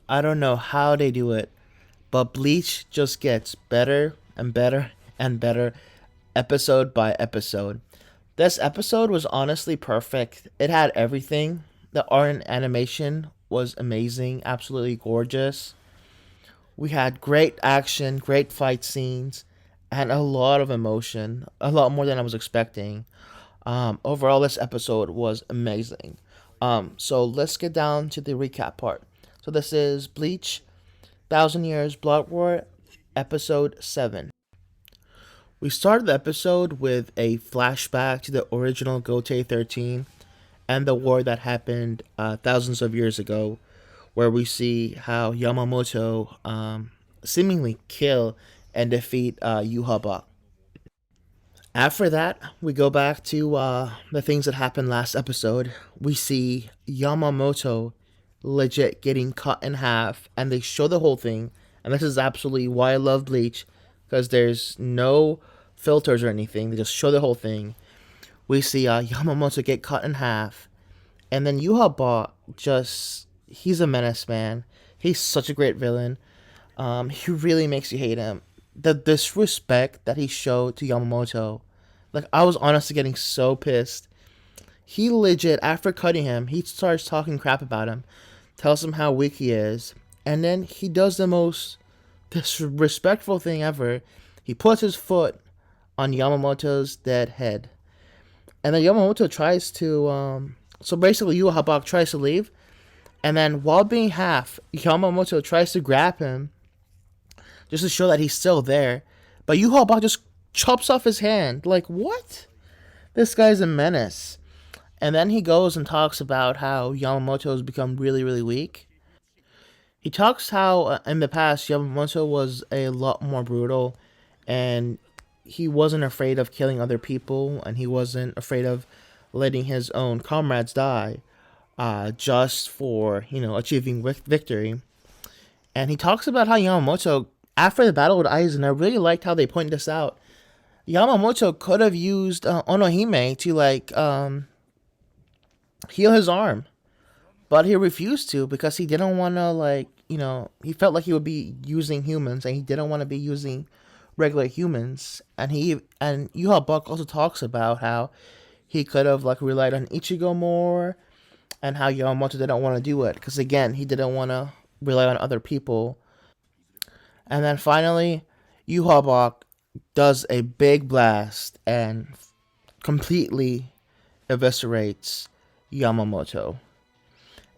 I don't know how they do it, but Bleach just gets better and better and better episode by episode. This episode was honestly perfect. It had everything. The art and animation was amazing, absolutely gorgeous. We had great action, great fight scenes, and a lot of emotion. A lot more than I was expecting. Overall, this episode was amazing. So let's get down to the recap part. So this is Bleach, Thousand Years Blood War, episode 7. We started the episode with a flashback to the original Gote 13 and the war that happened thousands of years ago, where we see how Yamamoto seemingly kill and defeat Yhwach. After that, we go back to the things that happened last episode. We see Yamamoto legit getting cut in half, and they show the whole thing. And this is absolutely why I love Bleach, because there's no filters or anything. They just show the whole thing. We see Yamamoto get cut in half, and then Yhwach he's a menace, man. He's such a great villain. He really makes you hate him. The disrespect that he showed to Yamamoto, like I was honestly getting so pissed. He legit, after cutting him, he starts talking crap about him, tells him how weak he is, and then he does the most disrespectful thing ever. He puts his foot on Yamamoto's dead head, and then Yamamoto tries to so basically Yhwach tries to leave, and then while being half, Yamamoto tries to grab him just to show that he's still there. But Yhwach just chops off his hand. Like, what? This guy's a menace. And then he goes and talks about how Yamamoto has become really, really weak. He talks how in the past Yamamoto was a lot more brutal, and he wasn't afraid of killing other people, and he wasn't afraid of letting his own comrades die just for, achieving victory. And he talks about how Yamamoto, after the battle with Aizen, I really liked how they pointed this out. Yamamoto could have used Onohime to heal his arm, but he refused to because he didn't want to he felt like he would be using humans, and he didn't want to be using regular humans. And Yhwach also talks about how he could have relied on Ichigo more, and how Yamamoto didn't want to do it because again he didn't want to rely on other people. And then finally, Yhwach does a big blast and completely eviscerates Yamamoto.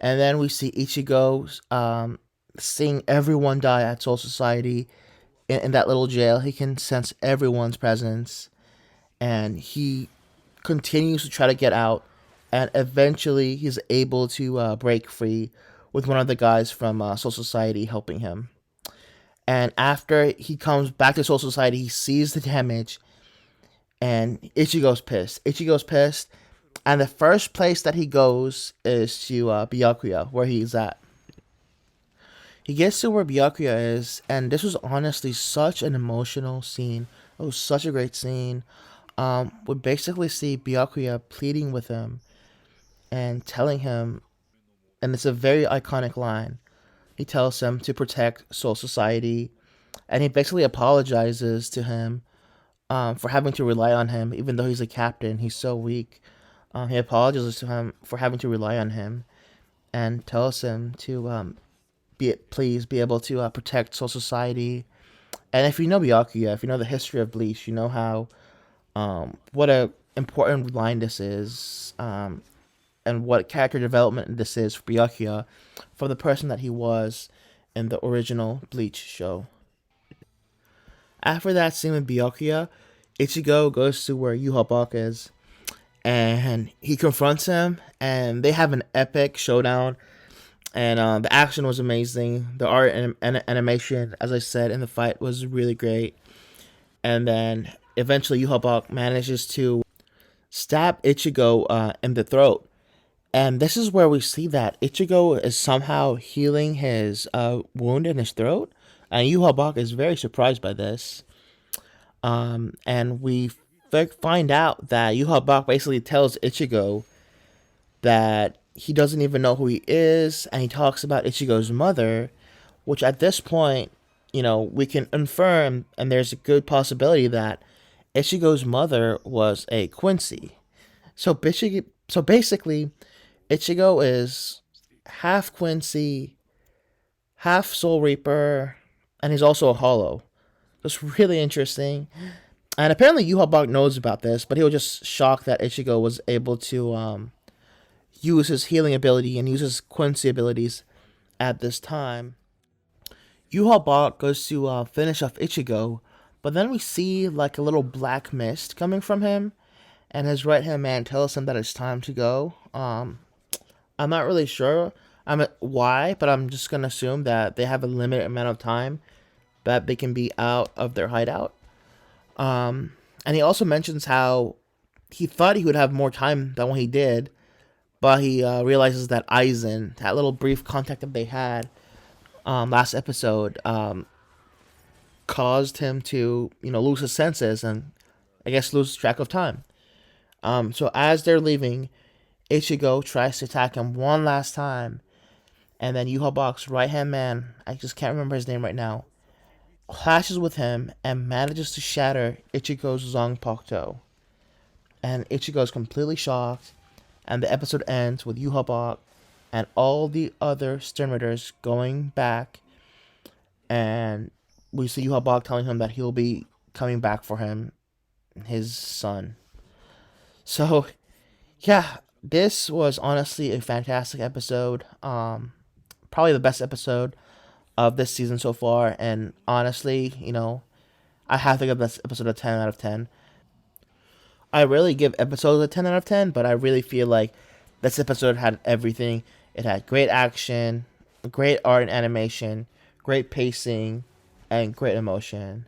And then we see Ichigo seeing everyone die at Soul Society in that little jail. He can sense everyone's presence, and he continues to try to get out, and eventually he's able to break free with one of the guys from Soul Society helping him. And after he comes back to Soul Society, he sees the damage, and Ichigo's pissed. And the first place that he goes is to Byakuya, where he's at. He gets to where Byakuya is, and this was honestly such an emotional scene. It was such a great scene. We basically see Byakuya pleading with him and telling him, and it's a very iconic line. He tells him to protect Soul Society, and he basically apologizes to him for having to rely on him, even though he's a captain. He's so weak. He apologizes to him for having to rely on him, and tells him to please be able to protect Soul Society. And if you know Byakuya, if you know the history of Bleach, you know how what a important line this is, and what character development this is for Byakuya, for the person that he was in the original Bleach show. After that scene with Byakuya, Ichigo goes to where Yhwach is, and he confronts him, and they have an epic showdown. And the action was amazing. The art and animation, as I said, in the fight was really great. And then eventually Yhwach manages to stab Ichigo in the throat. And this is where we see that Ichigo is somehow healing his wound in his throat. And Yhwach is very surprised by this. And we find out that Yhwach basically tells Ichigo that he doesn't even know who he is, and he talks about Ichigo's mother, which at this point, we can confirm, and there's a good possibility that Ichigo's mother was a Quincy. So basically, Ichigo is half Quincy, half Soul Reaper, and he's also a Hollow. It's really interesting. And apparently Yhwach knows about this, but he was just shocked that Ichigo was able to use his healing ability and use his Quincy abilities at this time. Yhwach goes to finish off Ichigo, but then we see like a little black mist coming from him, and his right hand man tells him that it's time to go. I'm not really sure why, but I'm just gonna assume that they have a limited amount of time that they can be out of their hideout. And he also mentions how he thought he would have more time than what he did, but he realizes that Aizen, that little brief contact that they had last episode, caused him to lose his senses and I guess lose track of time. So as they're leaving, Ichigo tries to attack him one last time, and then Yhwach's right hand man, I just can't remember his name right now, clashes with him and manages to shatter Ichigo's Zanpakuto. And Ichigo is completely shocked, and the episode ends with Yhwach and all the other Sternritters going back, and we see Yhwach telling him that he'll be coming back for him, his son. So, yeah, this was honestly a fantastic episode. Probably the best episode of this season so far, and honestly, I have to give this episode a 10 out of 10. I really give episodes a 10 out of 10, but I really feel like this episode had everything. It had great action, great art and animation, great pacing, and great emotion.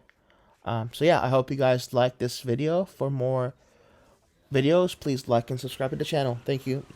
So yeah, I hope you guys like this video. For more videos, please like and subscribe to the channel. Thank you.